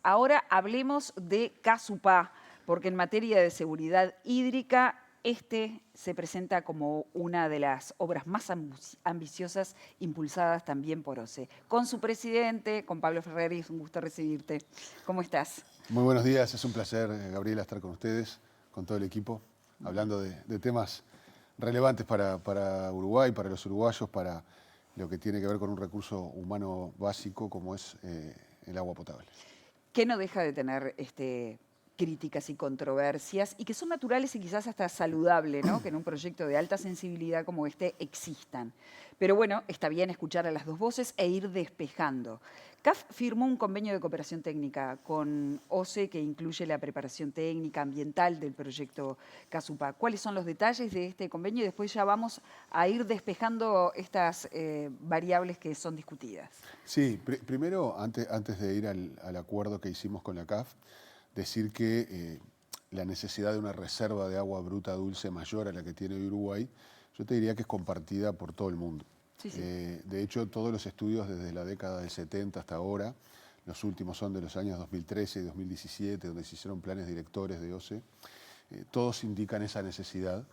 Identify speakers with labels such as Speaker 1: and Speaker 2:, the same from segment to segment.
Speaker 1: Ahora hablemos de Casupá, porque en materia de seguridad hídrica, este se presenta como una de las obras más ambiciosas impulsadas también por OCE. Con su presidente, con Pablo Ferreri, es un gusto recibirte. ¿Cómo estás?
Speaker 2: Muy buenos días, es un placer, Gabriela, estar con ustedes, con todo el equipo, hablando de temas relevantes para Uruguay, para los uruguayos, para lo que tiene que ver con un recurso humano básico como es el agua potable.
Speaker 1: Que no deja de tener críticas y controversias, y que son naturales y quizás hasta saludables, ¿no? Que en un proyecto de alta sensibilidad como este existan. Pero bueno, está bien escuchar a las dos voces e ir despejando. CAF firmó un convenio de cooperación técnica con OCE que incluye la preparación técnica ambiental del proyecto Casupá. ¿Cuáles son los detalles de este convenio? Y después ya vamos a ir despejando estas variables que son discutidas.
Speaker 2: Sí, primero, antes de ir al acuerdo que hicimos con la CAF, decir que la necesidad de una reserva de agua bruta dulce mayor a la que tiene Uruguay, yo te diría que es compartida por todo el mundo.
Speaker 1: Sí, sí.
Speaker 2: De hecho, todos los estudios desde la década del 70 hasta ahora, los últimos son de los años 2013 y 2017, donde se hicieron planes directores de OCE, todos indican esa necesidad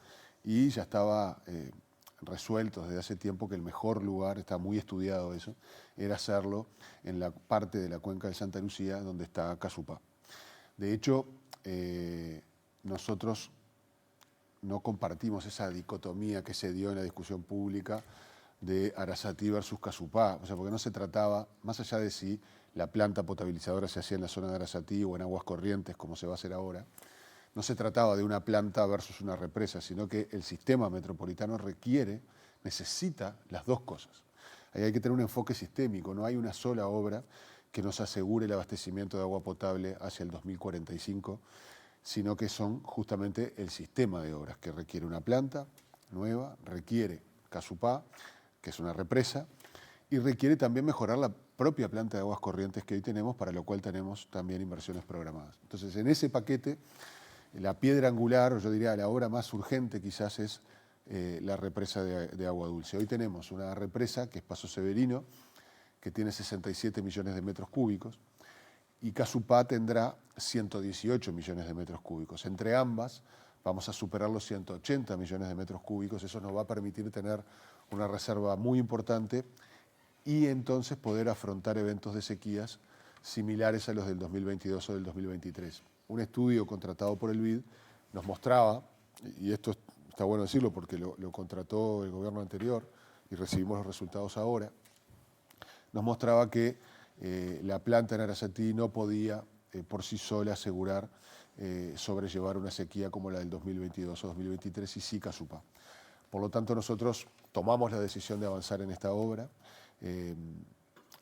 Speaker 2: y ya estaba resuelto desde hace tiempo que el mejor lugar, está muy estudiado eso, era hacerlo en la parte de la cuenca de Santa Lucía donde está Casupá. De hecho, nosotros no compartimos esa dicotomía que se dio en la discusión pública de Arasatí versus Casupá, o sea, porque no se trataba, más allá de si la planta potabilizadora se hacía en la zona de Arasatí o en aguas corrientes, como se va a hacer ahora, no se trataba de una planta versus una represa, sino que el sistema metropolitano necesita las dos cosas. Ahí hay que tener un enfoque sistémico, no hay una sola obra que nos asegure el abastecimiento de agua potable hacia el 2045, sino que son justamente el sistema de obras que requiere una planta nueva, requiere Casupá, que es una represa, y requiere también mejorar la propia planta de aguas corrientes que hoy tenemos, para lo cual tenemos también inversiones programadas. Entonces, en ese paquete, la piedra angular, o yo diría la obra más urgente quizás, es la represa de agua dulce. Hoy tenemos una represa que es Paso Severino, que tiene 67 millones de metros cúbicos, y Casupá tendrá 118 millones de metros cúbicos. Entre ambas vamos a superar los 180 millones de metros cúbicos, eso nos va a permitir tener una reserva muy importante y entonces poder afrontar eventos de sequías similares a los del 2022 o del 2023. Un estudio contratado por el BID nos mostraba, y esto está bueno decirlo porque lo contrató el gobierno anterior y recibimos los resultados ahora, nos mostraba que la planta en Arasatí no podía por sí sola asegurar sobrellevar una sequía como la del 2022 o 2023 y sí Casupá. Por lo tanto, nosotros tomamos la decisión de avanzar en esta obra.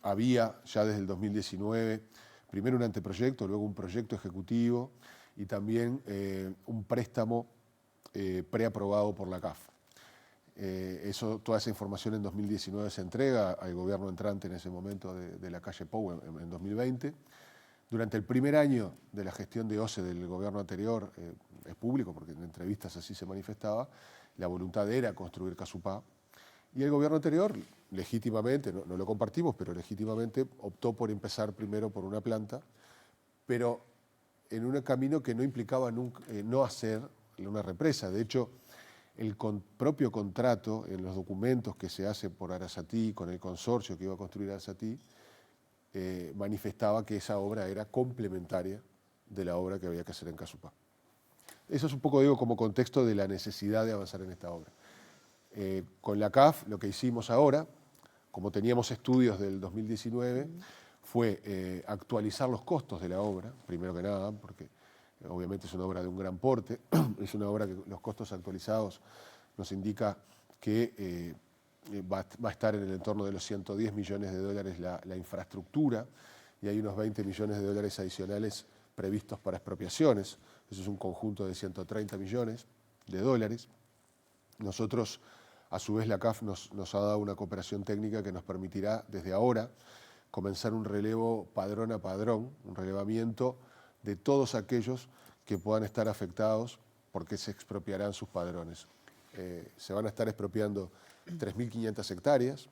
Speaker 2: Había ya desde el 2019, primero un anteproyecto, luego un proyecto ejecutivo y también un préstamo preaprobado por la CAF. Toda esa información en 2019 se entrega al gobierno entrante en ese momento de la calle Pou en 2020. Durante el primer año de la gestión de OCE del gobierno anterior, es público porque en entrevistas así se manifestaba, la voluntad era construir Casupá. Y el gobierno anterior, legítimamente, no lo compartimos, pero legítimamente optó por empezar primero por una planta, pero en un camino que no implicaba no hacer una represa. De hecho, el propio contrato, en los documentos que se hace por Arasatí, con el consorcio que iba a construir Arasatí, manifestaba que esa obra era complementaria de la obra que había que hacer en Casupá. Eso es un poco, digo, como contexto de la necesidad de avanzar en esta obra. Con la CAF, lo que hicimos ahora, como teníamos estudios del 2019, fue actualizar los costos de la obra, primero que nada, porque obviamente es una obra de un gran porte, es una obra que los costos actualizados nos indica que va a estar en el entorno de los 110 millones de dólares la infraestructura y hay unos 20 millones de dólares adicionales previstos para expropiaciones. Eso es un conjunto de 130 millones de dólares. Nosotros, a su vez, la CAF nos ha dado una cooperación técnica que nos permitirá desde ahora comenzar un relevo padrón a padrón, un relevamiento de todos aquellos que puedan estar afectados porque se expropiarán sus padrones. Se van a estar expropiando 3.500 hectáreas.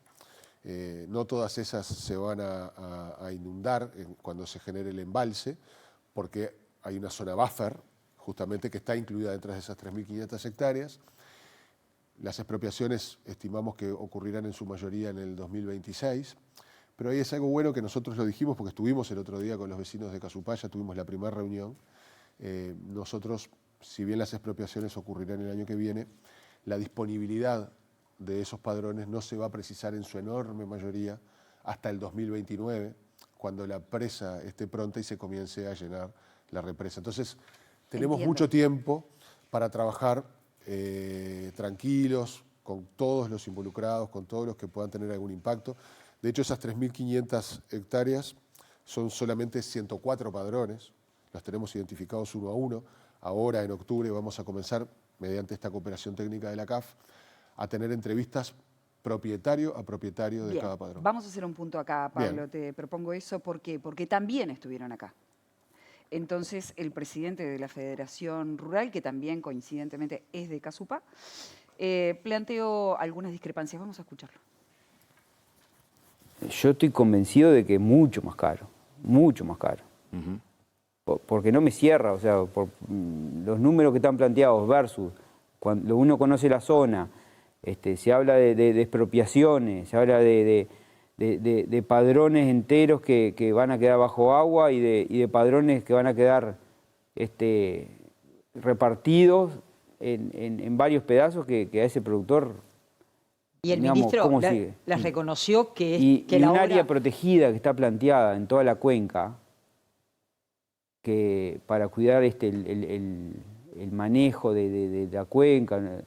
Speaker 2: No todas esas se van a inundar cuando se genere el embalse, porque hay una zona buffer, justamente, que está incluida dentro de esas 3.500 hectáreas. Las expropiaciones estimamos que ocurrirán en su mayoría en el 2026, pero ahí es algo bueno que nosotros lo dijimos porque estuvimos el otro día con los vecinos de Casupaya, tuvimos la primera reunión. Nosotros, si bien las expropiaciones ocurrirán el año que viene, la disponibilidad de esos padrones no se va a precisar en su enorme mayoría hasta el 2029, cuando la presa esté pronta y se comience a llenar la represa. Entonces, tenemos mucho tiempo para trabajar tranquilos, con todos los involucrados, con todos los que puedan tener algún impacto. De hecho, esas 3.500 hectáreas son solamente 104 padrones, los tenemos identificados uno a uno. Ahora, en octubre, vamos a comenzar, mediante esta cooperación técnica de la CAF, a tener entrevistas propietario a propietario de cada padrón.
Speaker 1: Vamos a hacer un punto acá, Pablo,
Speaker 2: Bien.
Speaker 1: te propongo eso. ¿Por qué? Porque también estuvieron acá. Entonces, el presidente de la Federación Rural, que también coincidentemente es de Casupá, planteó algunas discrepancias. Vamos a escucharlo.
Speaker 3: Yo estoy convencido de que es mucho más caro, mucho más caro. Porque no me cierra, o sea, por los números que están planteados versus cuando uno conoce la zona, se habla de expropiaciones, se habla de padrones enteros que van a quedar bajo agua y de padrones que van a quedar repartidos en varios pedazos que a ese productor,
Speaker 4: Y el
Speaker 3: digamos,
Speaker 4: ministro
Speaker 3: ¿cómo sigue?
Speaker 4: las reconoció que,
Speaker 3: Y
Speaker 4: que la
Speaker 3: un
Speaker 4: obra...
Speaker 3: área protegida que está planteada en toda la cuenca, que para cuidar el manejo de la cuenca,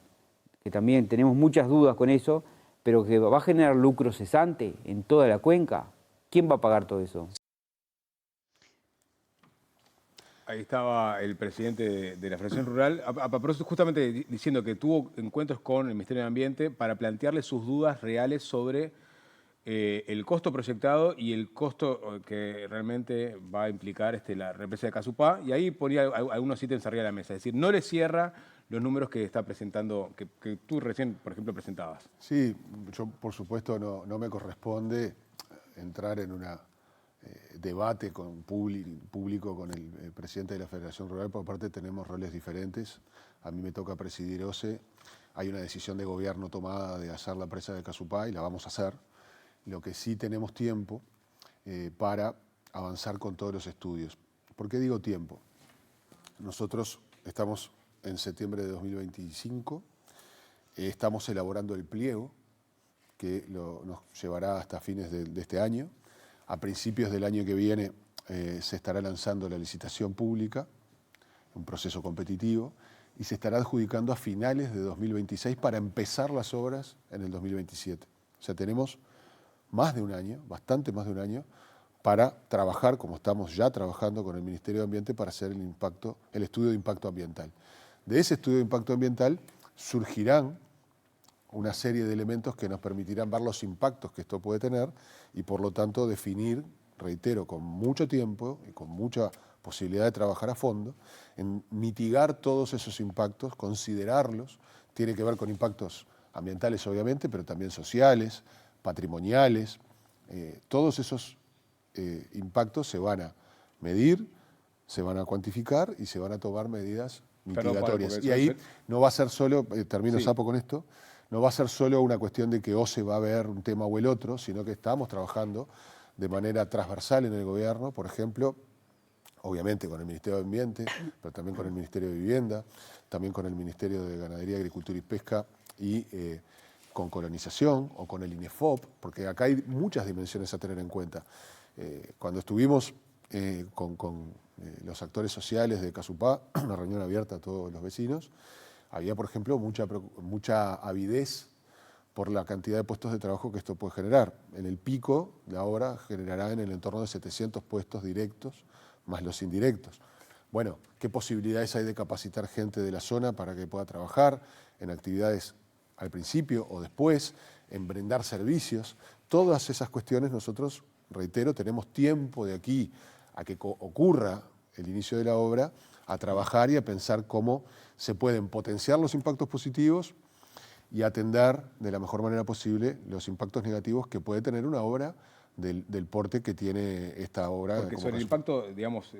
Speaker 3: que también tenemos muchas dudas con eso, pero que va a generar lucro cesante en toda la cuenca. ¿Quién va a pagar todo eso?
Speaker 5: Ahí estaba el presidente de la Federación Rural, justamente diciendo que tuvo encuentros con el Ministerio de Ambiente para plantearle sus dudas reales sobre el costo proyectado y el costo que realmente va a implicar la represa de Casupá. Y ahí ponía algunos ítems arriba de la mesa. Es decir, no le cierra los números que está presentando, que tú recién, por ejemplo, presentabas.
Speaker 2: Sí, yo por supuesto no me corresponde entrar en un debate público con el presidente de la Federación Rural, por parte tenemos roles diferentes. A mí me toca presidir OCE, hay una decisión de gobierno tomada de hacer la presa de Casupá y la vamos a hacer. Lo que sí tenemos tiempo para avanzar con todos los estudios. ¿Por qué digo tiempo? Nosotros estamos en septiembre de 2025, estamos elaborando el pliego que nos llevará hasta fines de este año. A principios del año que viene se estará lanzando la licitación pública, un proceso competitivo, y se estará adjudicando a finales de 2026 para empezar las obras en el 2027. O sea, tenemos más de un año, bastante más de un año, para trabajar, como estamos ya trabajando con el Ministerio de Ambiente, para hacer el estudio de impacto ambiental. De ese estudio de impacto ambiental surgirán una serie de elementos que nos permitirán ver los impactos que esto puede tener y por lo tanto definir, reitero, con mucho tiempo y con mucha posibilidad de trabajar a fondo, en mitigar todos esos impactos, considerarlos. Tiene que ver con impactos ambientales obviamente, pero también sociales, patrimoniales. Todos esos impactos se van a medir, se van a cuantificar y se van a tomar medidas mitigatorias. Y ahí no va a ser solo, termino Sapo con esto, no va a ser solo una cuestión de que OCE va a ver un tema o el otro, sino que estamos trabajando de manera transversal en el gobierno, por ejemplo, obviamente con el Ministerio de Ambiente, pero también con el Ministerio de Vivienda, también con el Ministerio de Ganadería, Agricultura y Pesca y con colonización o con el INEFOP, porque acá hay muchas dimensiones a tener en cuenta. Cuando estuvimos con los actores sociales de Casupá, una reunión abierta a todos los vecinos, había, por ejemplo, mucha avidez por la cantidad de puestos de trabajo que esto puede generar. En el pico, la obra generará en el entorno de 700 puestos directos, más los indirectos. Bueno, ¿qué posibilidades hay de capacitar gente de la zona para que pueda trabajar en actividades al principio o después, en brindar servicios? Todas esas cuestiones nosotros, reitero, tenemos tiempo de aquí a que ocurra el inicio de la obra, a trabajar y a pensar cómo se pueden potenciar los impactos positivos y atender de la mejor manera posible los impactos negativos que puede tener una obra del porte que tiene esta obra.
Speaker 5: Porque sobre el impacto, digamos,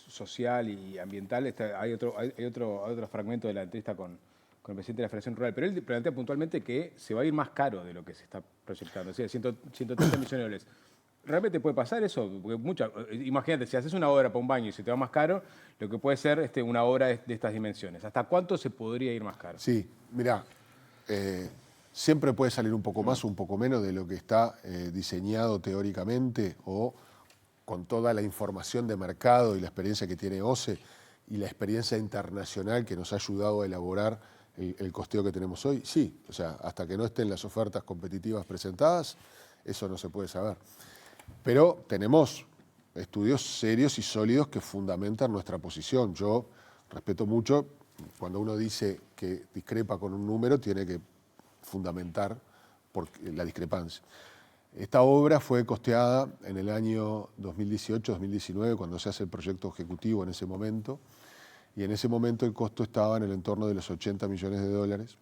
Speaker 5: social y ambiental, hay otro fragmento de la entrevista con el presidente de la Federación Rural, pero él plantea puntualmente que se va a ir más caro de lo que se está proyectando, o sea, 130 millones de dólares. ¿Realmente puede pasar eso? Porque imagínate, si haces una obra para un baño y se te va más caro, lo que puede ser una obra de estas dimensiones. ¿Hasta cuánto se podría ir más caro?
Speaker 2: Sí, mirá, siempre puede salir un poco más o un poco menos de lo que está diseñado teóricamente o con toda la información de mercado y la experiencia que tiene OCE y la experiencia internacional que nos ha ayudado a elaborar el costeo que tenemos hoy. Sí, o sea, hasta que no estén las ofertas competitivas presentadas, eso no se puede saber. Pero tenemos estudios serios y sólidos que fundamentan nuestra posición. Yo respeto mucho, cuando uno dice que discrepa con un número, tiene que fundamentar la discrepancia. Esta obra fue costeada en el año 2018-2019, cuando se hace el proyecto ejecutivo en ese momento, y en ese momento el costo estaba en el entorno de los 80 millones de dólares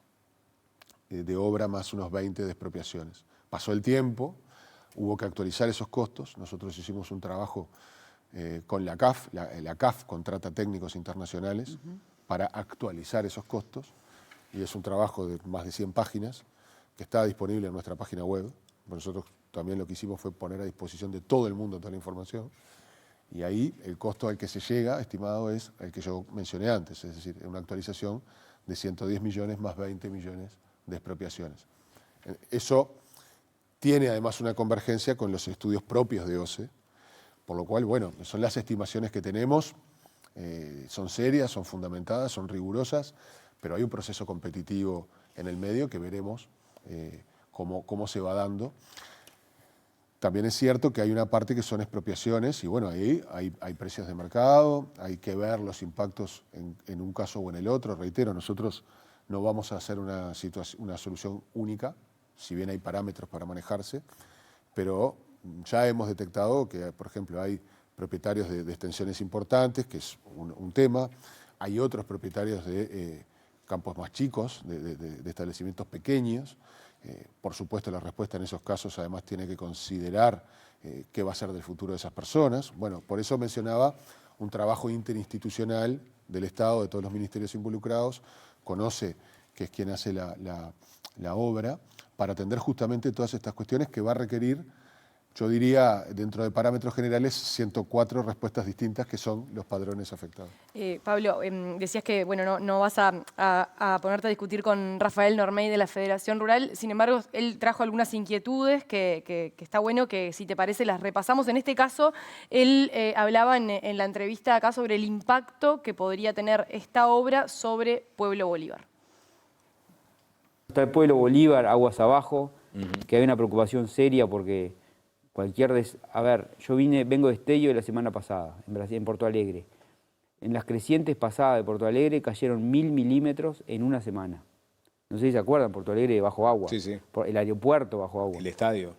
Speaker 2: de obra más unos 20 de expropiaciones. Pasó el tiempo, hubo que actualizar esos costos. Nosotros hicimos un trabajo con la CAF. La CAF contrata técnicos internacionales para actualizar esos costos, y es un trabajo de más de 100 páginas que está disponible en nuestra página web. Nosotros también lo que hicimos fue poner a disposición de todo el mundo toda la información, y ahí el costo al que se llega, estimado, es el que yo mencioné antes, es decir, una actualización de 110 millones más 20 millones de expropiaciones. Eso tiene además una convergencia con los estudios propios de OCE, por lo cual, bueno, son las estimaciones que tenemos, son serias, son fundamentadas, son rigurosas, pero hay un proceso competitivo en el medio que veremos cómo se va dando. También es cierto que hay una parte que son expropiaciones y bueno, ahí hay precios de mercado, hay que ver los impactos en un caso o en el otro. Reitero, nosotros no vamos a hacer una solución única, si bien hay parámetros para manejarse, pero ya hemos detectado que, por ejemplo, hay propietarios de extensiones importantes, que es un tema, hay otros propietarios de campos más chicos, de establecimientos pequeños. Por supuesto, la respuesta en esos casos además tiene que considerar qué va a ser del futuro de esas personas. Bueno, por eso mencionaba un trabajo interinstitucional del Estado, de todos los ministerios involucrados, conoce que es quien hace la obra, para atender justamente todas estas cuestiones que va a requerir, yo diría, dentro de parámetros generales, 104 respuestas distintas que son los padrones afectados.
Speaker 6: Pablo, decías que bueno, no vas a ponerte a discutir con Rafael Normey de la Federación Rural, sin embargo, él trajo algunas inquietudes que está bueno que, si te parece, las repasamos. En este caso, él hablaba en la entrevista acá sobre el impacto que podría tener esta obra sobre Pueblo Bolívar.
Speaker 3: Está el Pueblo Bolívar, aguas abajo, que hay una preocupación seria porque a ver, yo vengo de Estello la semana pasada, en Porto Alegre. En las crecientes pasadas de Porto Alegre cayeron 1000 milímetros en una semana. No sé si se acuerdan, Porto Alegre bajo agua.
Speaker 5: Sí, sí.
Speaker 3: El aeropuerto bajo agua.
Speaker 5: El estadio.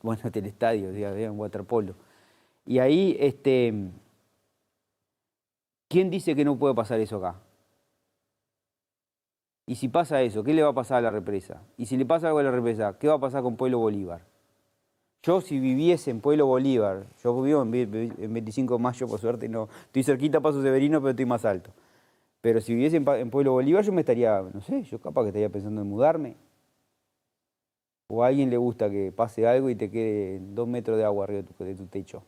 Speaker 3: Bueno, el estadio, en waterpolo. Y ahí, ¿quién dice que no puede pasar eso acá? Y si pasa eso, ¿qué le va a pasar a la represa? Y si le pasa algo a la represa, ¿qué va a pasar con Pueblo Bolívar? Yo, si viviese en Pueblo Bolívar, yo vivo en 25 de mayo, por suerte, no, estoy cerquita a Paso Severino, pero estoy más alto. Pero si viviese en Pueblo Bolívar, yo me estaría, no sé, yo capaz que estaría pensando en mudarme. O a alguien le gusta que pase algo y te quede 2 metros de agua arriba de tu techo.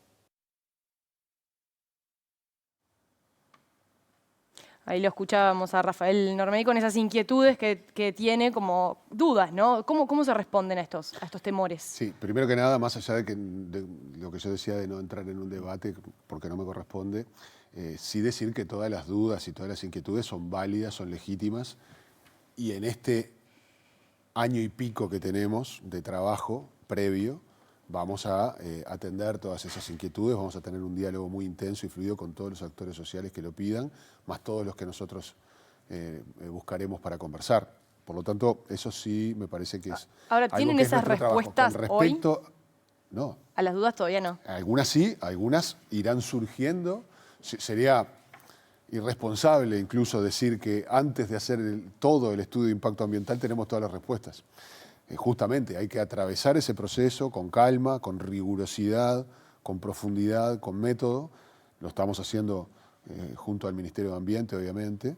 Speaker 6: Ahí lo escuchábamos a Rafael Normey con esas inquietudes que tiene como dudas, ¿no? ¿Cómo se responden a estos temores?
Speaker 2: Sí, primero que nada, más allá de lo que yo decía de no entrar en un debate porque no me corresponde, sí decir que todas las dudas y todas las inquietudes son válidas, son legítimas, y en este año y pico que tenemos de trabajo previo, vamos a atender todas esas inquietudes, vamos a tener un diálogo muy intenso y fluido con todos los actores sociales que lo pidan, más todos los que nosotros buscaremos para conversar. Por lo tanto, eso sí me parece que es
Speaker 6: Ahora,
Speaker 2: algo
Speaker 6: ¿tienen
Speaker 2: que es
Speaker 6: esas
Speaker 2: nuestro trabajo.
Speaker 6: respuestas
Speaker 2: Con respecto, no.
Speaker 6: A las dudas todavía no.
Speaker 2: Algunas sí, algunas irán surgiendo. Sería irresponsable incluso decir que antes de hacer todo el estudio de impacto ambiental tenemos todas las respuestas. Justamente hay que atravesar ese proceso con calma, con rigurosidad, con profundidad, con método. Lo estamos haciendo junto al Ministerio de Ambiente, obviamente,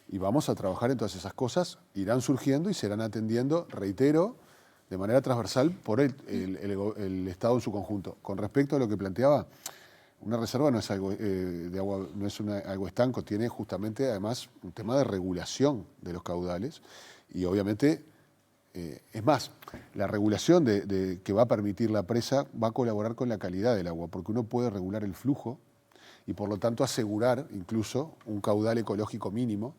Speaker 2: y vamos a trabajar en todas esas cosas. Irán surgiendo y se irán atendiendo, reitero, de manera transversal por el Estado en su conjunto. Con respecto a lo que planteaba, una reserva no es algo de agua, no es algo estanco, tiene justamente además un tema de regulación de los caudales y obviamente, es más, la regulación que va a permitir la presa va a colaborar con la calidad del agua, porque uno puede regular el flujo y por lo tanto asegurar incluso un caudal ecológico mínimo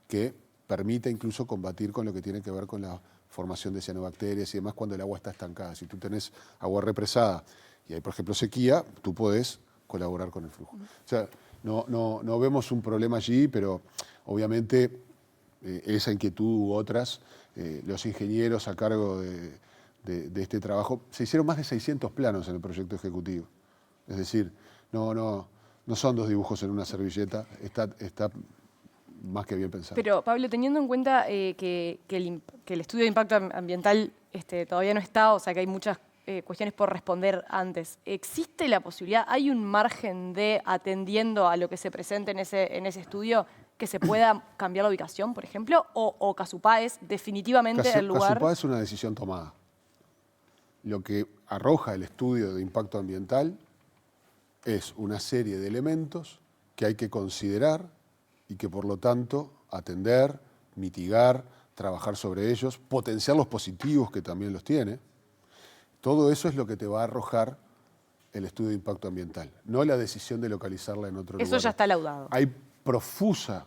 Speaker 2: que permita incluso combatir con lo que tiene que ver con la formación de cianobacterias y demás cuando el agua está estancada. Si tú tenés agua represada y hay, por ejemplo, sequía, tú podés colaborar con el flujo. O sea, no vemos un problema allí, pero obviamente esa inquietud u otras, los ingenieros a cargo de este trabajo, se hicieron más de 600 planos en el proyecto ejecutivo. Es decir, no son dos dibujos en una servilleta, está más que bien pensado.
Speaker 6: Pero, Pablo, teniendo en cuenta que el estudio de impacto ambiental todavía no está, o sea que hay muchas cuestiones por responder antes, ¿existe la posibilidad, hay un margen de, atendiendo a lo que se presente en ese estudio, que se pueda cambiar la ubicación, por ejemplo? ¿O Casupá es definitivamente el lugar?
Speaker 2: Casupá es una decisión tomada. Lo que arroja el estudio de impacto ambiental es una serie de elementos que hay que considerar y que por lo tanto atender, mitigar, trabajar sobre ellos, potenciar los positivos que también los tiene. Todo eso es lo que te va a arrojar el estudio de impacto ambiental, no la decisión de localizarla en otro lugar.
Speaker 6: Eso ya está laudado.
Speaker 2: Hay profusa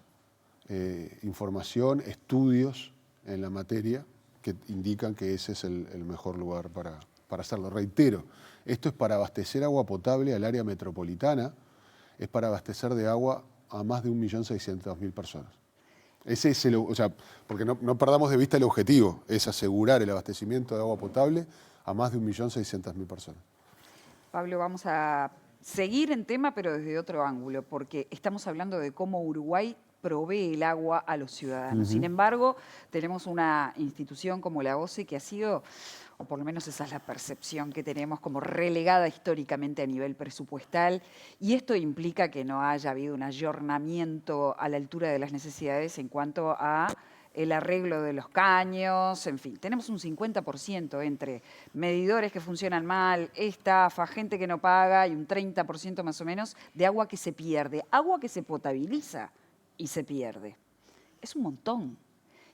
Speaker 2: información, estudios en la materia que indican que ese es el mejor lugar para hacerlo. Reitero, esto es para abastecer agua potable al área metropolitana, es para abastecer de agua a más de 1.600.000 personas. Ese es porque no perdamos de vista el objetivo, es asegurar el abastecimiento de agua potable a más de 1.600.000 personas.
Speaker 1: Pablo, vamos a seguir en tema, pero desde otro ángulo, porque estamos hablando de cómo Uruguay provee el agua a los ciudadanos. Sin embargo, tenemos una institución como la OCE que ha sido, o por lo menos esa es la percepción que tenemos, como relegada históricamente a nivel presupuestal, y esto implica que no haya habido un ayornamiento a la altura de las necesidades en cuanto a el arreglo de los caños, en fin. Tenemos un 50% entre medidores que funcionan mal, estafa, gente que no paga y un 30% más o menos de agua que se pierde, agua que se potabiliza y se pierde. Es un montón.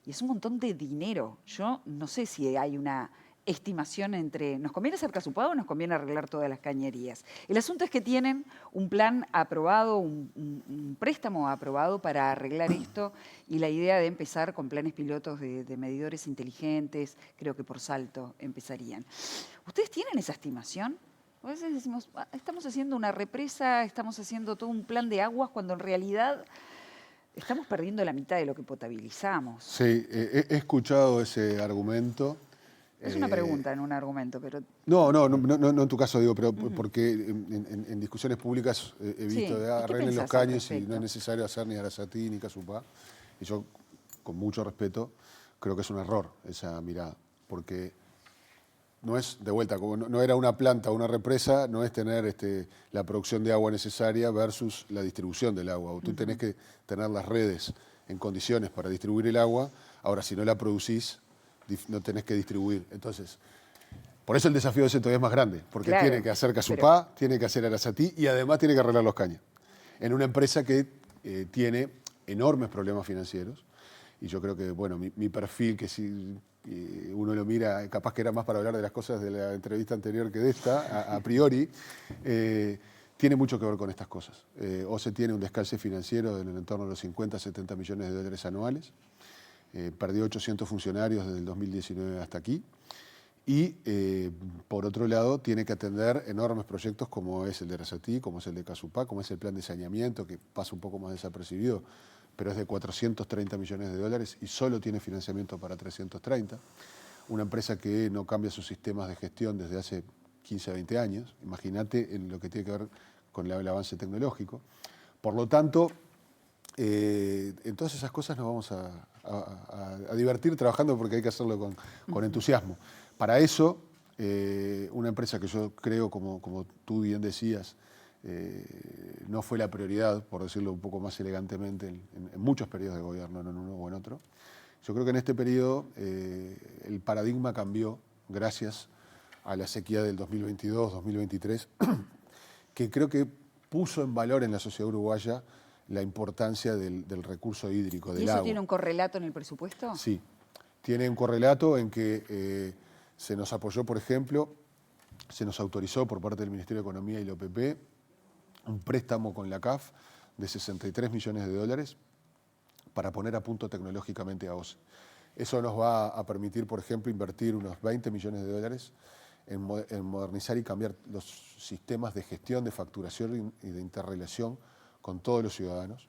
Speaker 1: Y es un montón de dinero. Yo no sé si hay una estimación entre, ¿nos conviene hacer Casupá o nos conviene arreglar todas las cañerías? El asunto es que tienen un plan aprobado, un préstamo aprobado para arreglar esto y la idea de empezar con planes pilotos de medidores inteligentes, creo que por Salto empezarían. ¿Ustedes tienen esa estimación? A veces decimos, estamos haciendo una represa, estamos haciendo todo un plan de aguas cuando en realidad estamos perdiendo la mitad de lo que potabilizamos.
Speaker 2: Sí, he escuchado ese argumento.
Speaker 1: Es una pregunta, en un argumento, pero...
Speaker 2: No en tu caso, digo, pero porque en discusiones públicas he visto de arreglen los caños y no es necesario hacer ni Arasatí ni Casupá. Y yo, con mucho respeto, creo que es un error esa mirada, porque no es, de vuelta, como no era una planta o una represa, no es tener la producción de agua necesaria versus la distribución del agua. Tú tenés que tener las redes en condiciones para distribuir el agua. Ahora, si no la producís, no tenés que distribuir. Entonces, por eso el desafío ese todavía es más grande, porque
Speaker 1: claro,
Speaker 2: tiene que hacer Casupá, tiene que hacer Arasatí y además tiene que arreglar los caños. En una empresa que tiene enormes problemas financieros. Y yo creo que, bueno, mi perfil, que si uno lo mira, capaz que era más para hablar de las cosas de la entrevista anterior que de esta, a priori, tiene mucho que ver con estas cosas. OCE tiene un descalce financiero en el entorno de los 50, 70 millones de dólares anuales. Perdió 800 funcionarios desde el 2019 hasta aquí. Y, por otro lado, tiene que atender enormes proyectos como es el de Arasatí, como es el de Casupá, como es el plan de saneamiento, que pasa un poco más desapercibido, pero es de 430 millones de dólares y solo tiene financiamiento para 330. Una empresa que no cambia sus sistemas de gestión desde hace 15 a 20 años. Imagínate en lo que tiene que ver con el avance tecnológico. Por lo tanto, en todas esas cosas nos vamos a divertir trabajando porque hay que hacerlo con entusiasmo. Para eso, una empresa que yo creo, como tú bien decías, no fue la prioridad, por decirlo un poco más elegantemente, en muchos periodos de gobierno, no en uno o en otro. Yo creo que en este periodo el paradigma cambió gracias a la sequía del 2022-2023, que creo que puso en valor en la sociedad uruguaya la importancia del recurso hídrico, del
Speaker 1: ¿Y eso
Speaker 2: agua.
Speaker 1: tiene un correlato en el presupuesto?
Speaker 2: Sí, tiene un correlato en que se nos apoyó, por ejemplo, se nos autorizó por parte del Ministerio de Economía y la OPP un préstamo con la CAF de 63 millones de dólares para poner a punto tecnológicamente a OCE. Eso nos va a permitir, por ejemplo, invertir unos 20 millones de dólares en modernizar y cambiar los sistemas de gestión, de facturación y de interrelación con todos los ciudadanos.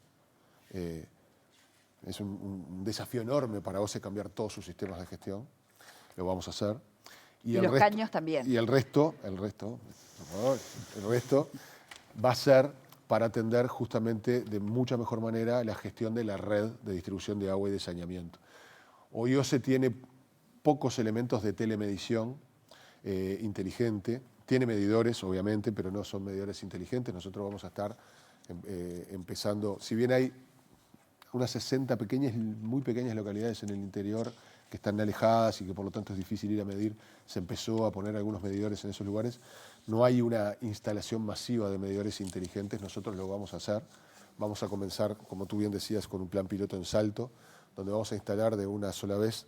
Speaker 2: Es un desafío enorme para OCE cambiar todos sus sistemas de gestión. Lo vamos a hacer.
Speaker 1: Y los caños también.
Speaker 2: Y el resto va a ser para atender justamente de mucha mejor manera la gestión de la red de distribución de agua y de saneamiento. Hoy OCE tiene pocos elementos de telemedición inteligente. Tiene medidores, obviamente, pero no son medidores inteligentes. Nosotros vamos a estar empezando, si bien hay unas 60 muy pequeñas localidades en el interior que están alejadas y que por lo tanto es difícil ir a medir, se empezó a poner algunos medidores en esos lugares. No hay una instalación masiva de medidores inteligentes, nosotros lo vamos a hacer. Vamos a comenzar, como tú bien decías, con un plan piloto en Salto, donde vamos a instalar de una sola vez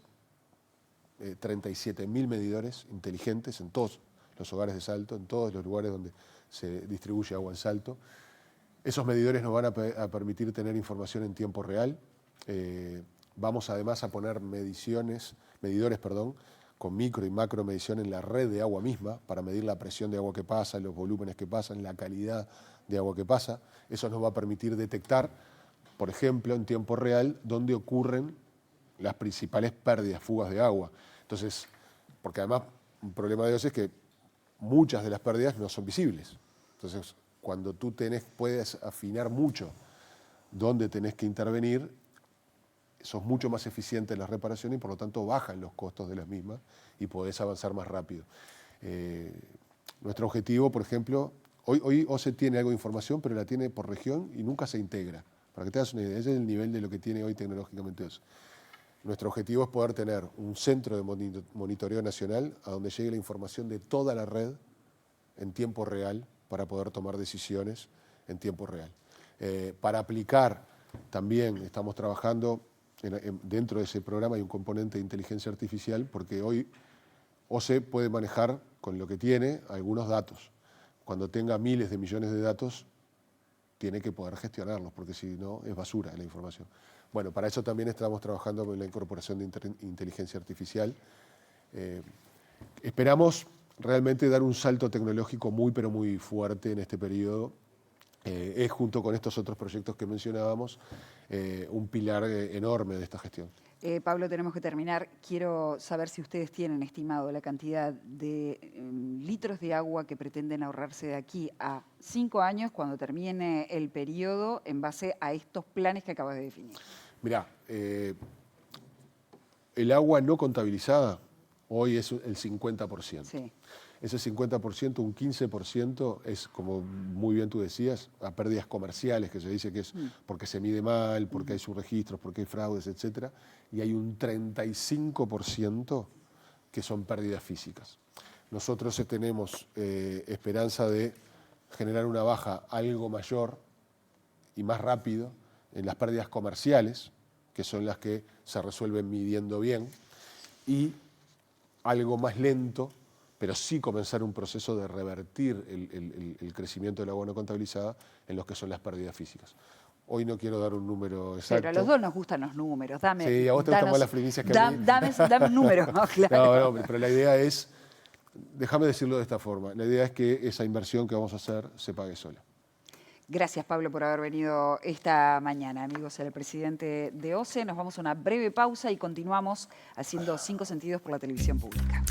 Speaker 2: 37.000 medidores inteligentes en todos los hogares de Salto, en todos los lugares donde se distribuye agua en Salto. Esos medidores nos van a permitir tener información en tiempo real. Vamos además a poner medidores con micro y macro medición en la red de agua misma para medir la presión de agua que pasa, los volúmenes que pasan, la calidad de agua que pasa. Eso nos va a permitir detectar, por ejemplo, en tiempo real, dónde ocurren las principales pérdidas, fugas de agua. Entonces, porque además un problema de OCE es que muchas de las pérdidas no son visibles. Entonces, cuando tú puedes afinar mucho dónde tenés que intervenir, sos mucho más eficiente en las reparaciones y por lo tanto bajan los costos de las mismas y podés avanzar más rápido. Nuestro objetivo, por ejemplo, hoy OCE tiene algo de información, pero la tiene por región y nunca se integra. Para que te hagas una idea, ese es el nivel de lo que tiene hoy tecnológicamente OCE. Nuestro objetivo es poder tener un centro de monitoreo nacional a donde llegue la información de toda la red en tiempo real para poder tomar decisiones en tiempo real. Para aplicar, también estamos trabajando dentro de ese programa, hay un componente de inteligencia artificial, porque hoy OCE puede manejar con lo que tiene algunos datos. Cuando tenga miles de millones de datos, tiene que poder gestionarlos, porque si no es basura la información. Bueno, para eso también estamos trabajando con la incorporación de inteligencia artificial. Esperamos realmente dar un salto tecnológico muy, pero muy fuerte en este periodo. Es, junto con estos otros proyectos que mencionábamos, un pilar enorme de esta gestión.
Speaker 1: Pablo, tenemos que terminar. Quiero saber si ustedes tienen estimado la cantidad de litros de agua que pretenden ahorrarse de aquí a 5 años, cuando termine el periodo, en base a estos planes que acabas de definir.
Speaker 2: Mirá, el agua no contabilizada hoy es el 50%.
Speaker 1: Sí.
Speaker 2: Ese 50%, un 15% es, como muy bien tú decías, a pérdidas comerciales, que se dice que es porque se mide mal, porque hay subregistros, porque hay fraudes, etc. Y hay un 35% que son pérdidas físicas. Nosotros tenemos esperanza de generar una baja algo mayor y más rápido en las pérdidas comerciales, que son las que se resuelven midiendo bien, y algo más lento, pero sí comenzar un proceso de revertir el crecimiento del agua no contabilizada en lo que son las pérdidas físicas. Hoy no quiero dar un número exacto.
Speaker 1: Pero a los dos nos gustan los números. Dame,
Speaker 2: sí, a vos te gustan más las primicias que a mí.
Speaker 1: Dame un número, ¿no? Claro.
Speaker 2: No, pero la idea es, déjame decirlo de esta forma, la idea es que esa inversión que vamos a hacer se pague sola.
Speaker 1: Gracias, Pablo, por haber venido esta mañana. Amigos, el presidente de OCE. Nos vamos a una breve pausa y continuamos haciendo 5 sentidos por la televisión pública.